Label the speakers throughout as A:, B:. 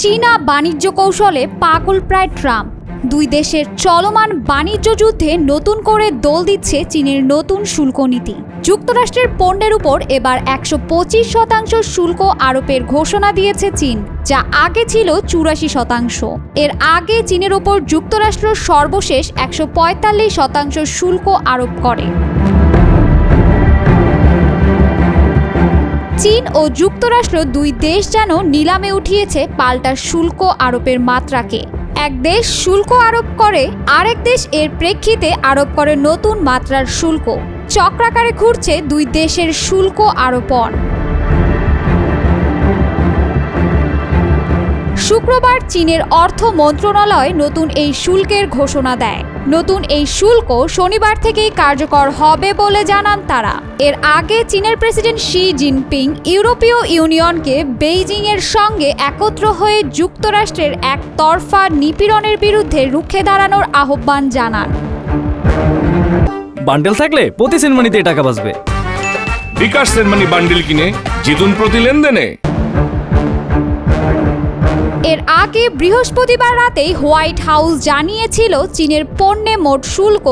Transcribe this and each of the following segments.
A: চীনা বাণিজ্য কৌশলে পাগলপ্রায় ট্রাম্প। দুই দেশের চলমান বাণিজ্য যুদ্ধে নতুন করে দোল দিচ্ছে চীনের নতুন শুল্ক নীতি। যুক্তরাষ্ট্রের পণ্যের উপর এবার 125% শুল্ক আরোপের ঘোষণা দিয়েছে চীন, যা আগে ছিল 84%। এর আগে চীনের ওপর যুক্তরাষ্ট্র সর্বশেষ 145% শুল্ক আরোপ করে। চীন ও যুক্তরাষ্ট্র দুই দেশ যেন নিলামে উঠিয়েছে পাল্টা শুল্ক আরোপের মাত্রাকে। এক দেশ শুল্ক আরোপ করে, আরেক দেশ এর প্রেক্ষিতে আরোপ করে নতুন মাত্রার শুল্ক। চক্রাকারে ঘুরছে দুই দেশের শুল্ক আরোপণ। শুক্রবার চীনের অর্থ মন্ত্রণালয় নতুন এই শুল্কের ঘোষণা দেয়। নতুন এই শুল্ক শনিবার থেকেই কার্যকর হবে বলে জানান তারা। এর আগে চীনের প্রেসিডেন্ট শি জিনপিং ইউরোপীয় ইউনিয়নকে বেইজিংয়ের সঙ্গে একত্র হয়ে যুক্তরাষ্ট্রের একতরফা নিপীড়নের বিরুদ্ধে রুখে দাঁড়ানোর আহ্বান জানান।
B: বান্ডেল থাকলে প্রতি সেনমানিতে টাকা বাঁচবে।
C: বিকাশ সেনমানি বান্ডেল কিনে জিতুন প্রতি লেনদেনে।
A: এর আগে বৃহস্পতিবার রাতেই হোয়াইট হাউস জানিয়েছিল চীনের পণ্যে মোট শুল্ক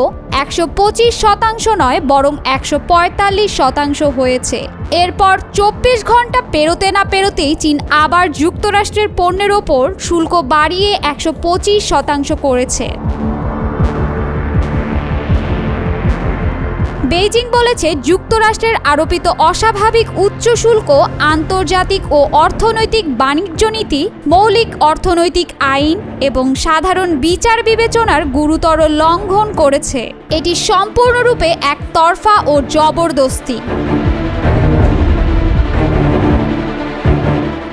A: 125% নয়, বরং 145% হয়েছে। এরপর 24 ঘন্টা পেরোতে না পেরোতেই চীন আবার যুক্তরাষ্ট্রের পণ্যের ওপর শুল্ক বাড়িয়ে 125% করেছে। বেইজিং বলেছে, যুক্তরাষ্ট্রের আরোপিত অস্বাভাবিক উচ্চ শুল্ক আন্তর্জাতিক ও অর্থনৈতিক বাণিজ্য নীতি, মৌলিক অর্থনৈতিক আইন এবং সাধারণ বিচার বিবেচনার গুরুতর লঙ্ঘন করেছে। এটি সম্পূর্ণরূপে একতরফা ও জবরদস্তি।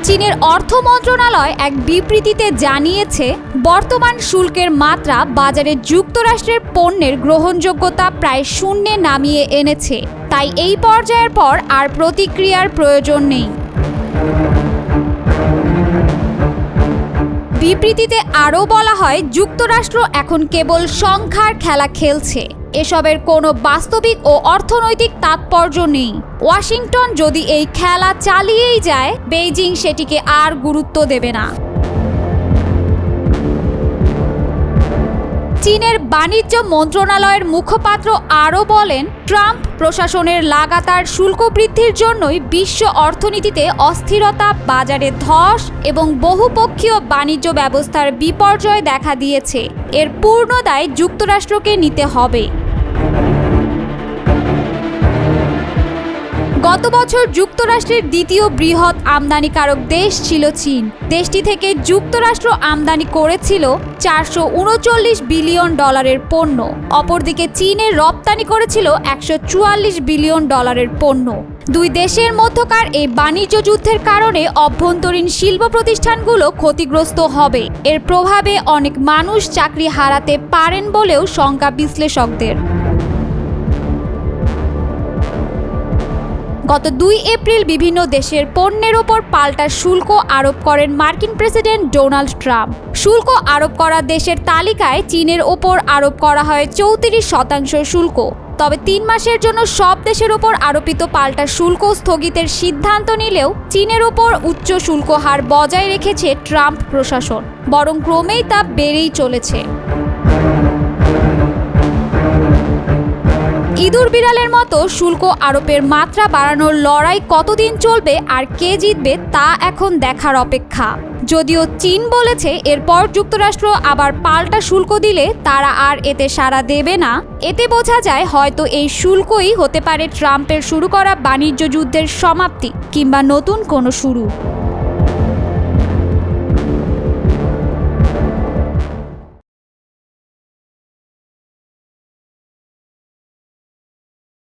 A: চীনের অর্থ মন্ত্রণালয় এক বিবৃতিতে জানিয়েছে, বর্তমান শুল্কের মাত্রা বাজারে যুক্তরাষ্ট্রের পণ্যের গ্রহণযোগ্যতা প্রায় শূন্যে নামিয়ে এনেছে। তাই এই পর্যায়ের পর আর প্রতিক্রিয়ার প্রয়োজন নেই। বিবৃতিতে আরও বলা হয়, যুক্তরাষ্ট্র এখন কেবল সংখ্যার খেলা খেলছে। এসবের কোনো বাস্তবিক ও অর্থনৈতিক তাৎপর্য নেই। ওয়াশিংটন যদি এই খেলা চালিয়েই যায়, বেইজিং সেটিকে আর গুরুত্ব দেবে না। চীনের বাণিজ্য মন্ত্রণালয়ের মুখপাত্র আরও বলেন, ট্রাম্প প্রশাসনের লাগাতার শুল্ক বৃদ্ধির জন্যই বিশ্ব অর্থনীতিতে অস্থিরতা, বাজারে ধস এবং বহুপক্ষীয় বাণিজ্য ব্যবস্থার বিপর্যয় দেখা দিয়েছে। এর পূর্ণ দায় যুক্তরাষ্ট্রকে নিতে হবে। গত বছর যুক্তরাষ্ট্রের দ্বিতীয় বৃহৎ আমদানিকারক দেশ ছিল চীন। দেশটি থেকে যুক্তরাষ্ট্র আমদানি করেছিল $439 বিলিয়ন পণ্য। অপরদিকে চীনের রপ্তানি করেছিল $144 বিলিয়ন পণ্য। দুই দেশের মধ্যকার এই বাণিজ্য যুদ্ধের কারণে অভ্যন্তরীণ শিল্প প্রতিষ্ঠানগুলো ক্ষতিগ্রস্ত হবে। এর প্রভাবে অনেক মানুষ চাকরি হারাতে পারেন বলেও শঙ্কা বিশ্লেষকদের। গত 2 এপ্রিল বিভিন্ন দেশের পণ্যের ওপর পাল্টা শুল্ক আরোপ করেন মার্কিন প্রেসিডেন্ট ডোনাল্ড ট্রাম্প। শুল্ক আরোপ করা দেশের তালিকায় চীনের ওপর আরোপ করা হয় 34% শুল্ক। তবে 3 মাসের জন্য সব দেশের ওপর আরোপিত পাল্টা শুল্ক স্থগিতের সিদ্ধান্ত নিলেও চীনের ওপর উচ্চ শুল্ক হার বজায় রেখেছে ট্রাম্প প্রশাসন, বরং ক্রমেই তা বেড়েই চলেছে। ইঁদুর বিড়ালের মতো শুল্ক আরোপের মাত্রা বাড়ানোর লড়াই কতদিন চলবে আর কে জিতবে তা এখন দেখার অপেক্ষা। যদিও চীন বলেছে, এরপর যুক্তরাষ্ট্র আবার পাল্টা শুল্ক দিলে তারা আর এতে সাড়া দেবে না। এতে বোঝা যায়, হয়তো এই শুল্কই হতে পারে ট্রাম্পের শুরু করা বাণিজ্য যুদ্ধের সমাপ্তি কিংবা নতুন কোনো শুরু।